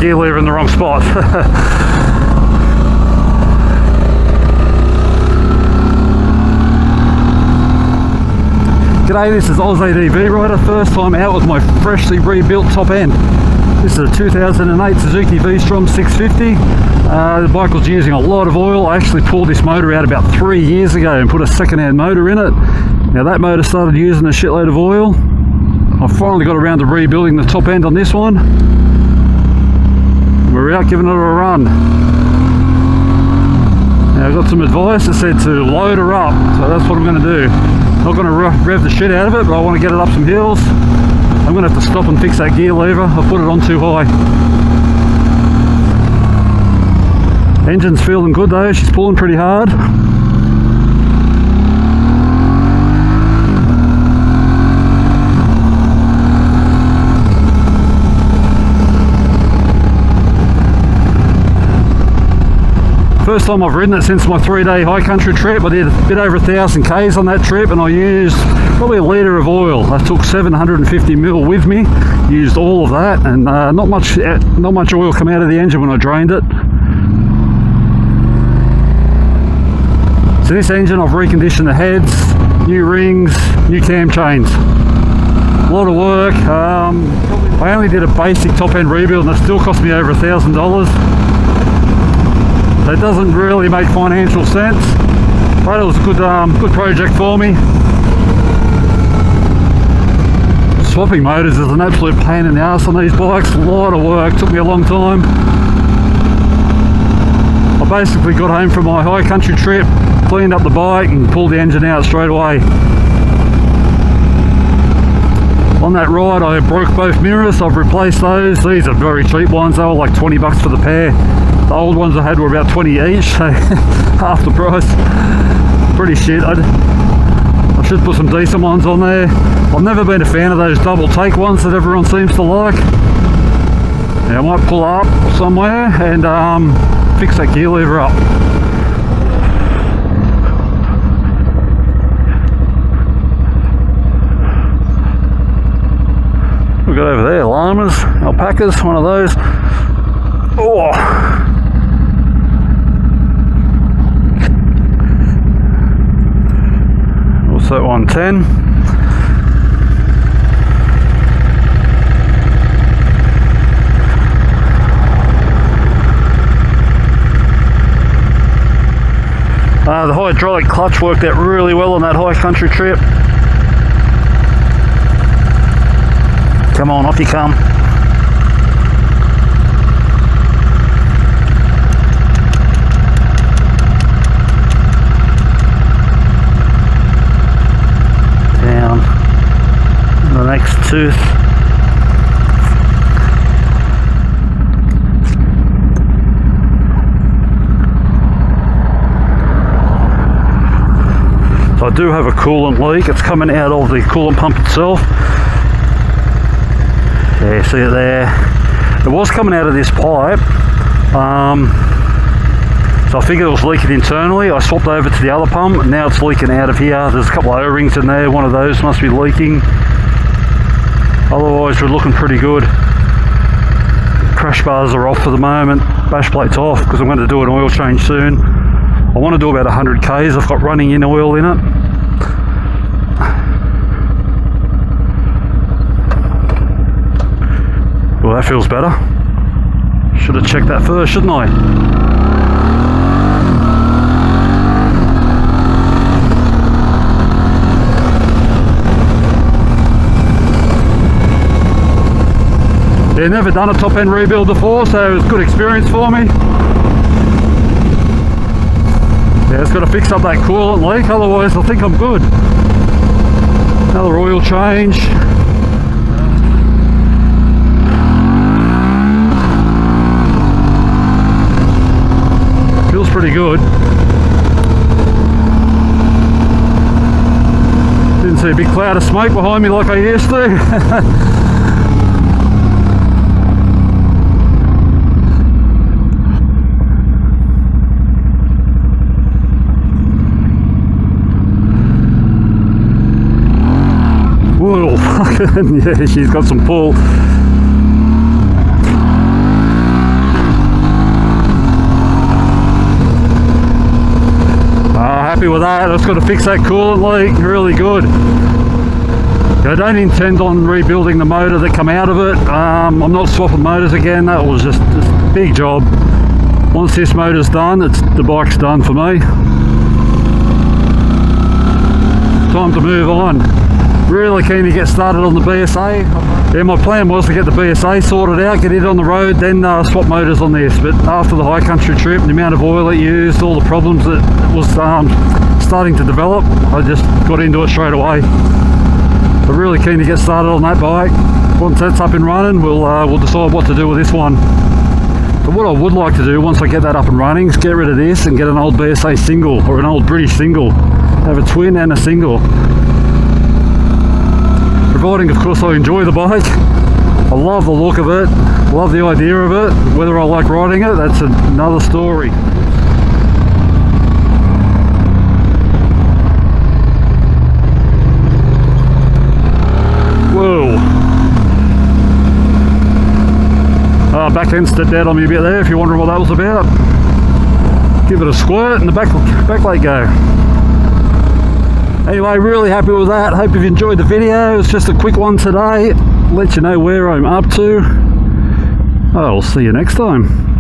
gear lever in the wrong spot. G'day, this is Oz ATV Rider, first time out with my freshly rebuilt top end. This is a 2008 Suzuki V-Strom 650. The bike was using a lot of oil. I actually pulled this motor out about 3 years ago and put a second-hand motor in it. Now that motor started using a shitload of oil. I finally got around to rebuilding the top end on this one. We're out giving it a run. Now I got some advice that said to load her up, so that's what I'm going to do. Not going to rev the shit out of it, but I want to get it up some hills. I'm going to have to stop and fix that gear lever. I put it on too high. Engine's feeling good though, she's pulling pretty hard. First time I've ridden it since my 3-day high country trip. I did a bit over 1,000 Ks on that trip and I used probably a litre of oil. I took 750 ml with me, used all of that, and not much oil came out of the engine when I drained it. So this engine I've reconditioned the heads, new rings, new cam chains. A lot of work. I only did a basic top end rebuild and it still cost me over $1,000. So it doesn't really make financial sense, but it was a good project for me. Swapping motors is an absolute pain in the ass on these bikes. A lot of work, took me a long time. I basically got home from my high country trip, cleaned up the bike and pulled the engine out straight away. On that ride I broke both mirrors, I've replaced those. These are very cheap ones, they were like 20 bucks for the pair. The old ones I had were about 20 each, so half the price. Pretty shit. I should put some decent ones on there. I've never been a fan of those double take ones that everyone seems to like. Yeah, I might pull up somewhere and fix that gear lever up. We've got over there llamas, alpacas, one of those. Oh. Also 110. The hydraulic clutch worked out really well on that high country trip. Come on, off you come. Down the next tooth. So I do have a coolant leak. It's coming out of the coolant pump itself. Yeah, see it there. It was coming out of this pipe. So I figured it was leaking internally. I swapped over to the other pump and now it's leaking out of here. There's a couple of O-rings in there. One of those must be leaking. Otherwise we're looking pretty good. Crash bars are off for the moment. Bash plate's off because I'm going to do an oil change soon. I want to do about 100 Ks. I've got running in oil in it. Well, that feels better. Should have checked that first, shouldn't I? Yeah, never done a top end rebuild before, so it was a good experience for me. Yeah, it's got to fix up that coolant leak, otherwise I think I'm good. Another oil change. Feels pretty good. Didn't see a big cloud of smoke behind me like I used to. Whoa, yeah, she's got some pull. happy with that. I've got to fix that coolant leak, really good. I don't intend on rebuilding the motor that come out of it. I'm not swapping motors again. That was just a big job. Once this motor's done, the bike's done for me. Time to move on. Really keen to get started on the BSA. Yeah, my plan was to get the BSA sorted out, get it on the road, then swap motors on this. But after the high country trip, the amount of oil it used, all the problems that was starting to develop, I just got into it straight away. I'm really keen to get started on that bike. Once that's up and running, we'll decide what to do with this one. But what I would like to do once I get that up and running is get rid of this and get an old BSA single or an old British single. Have a twin and a single. Providing, of course, I enjoy the bike. I love the look of it, love the idea of it. Whether I like riding it, that's another story. Whoa. Back end stepped out on me a bit there, if you're wondering what that was about. Give it a squirt and the back light go. Anyway, really happy with that. Hope you've enjoyed the video. It's just a quick one today. Let you know where I'm up to. I'll see you next time.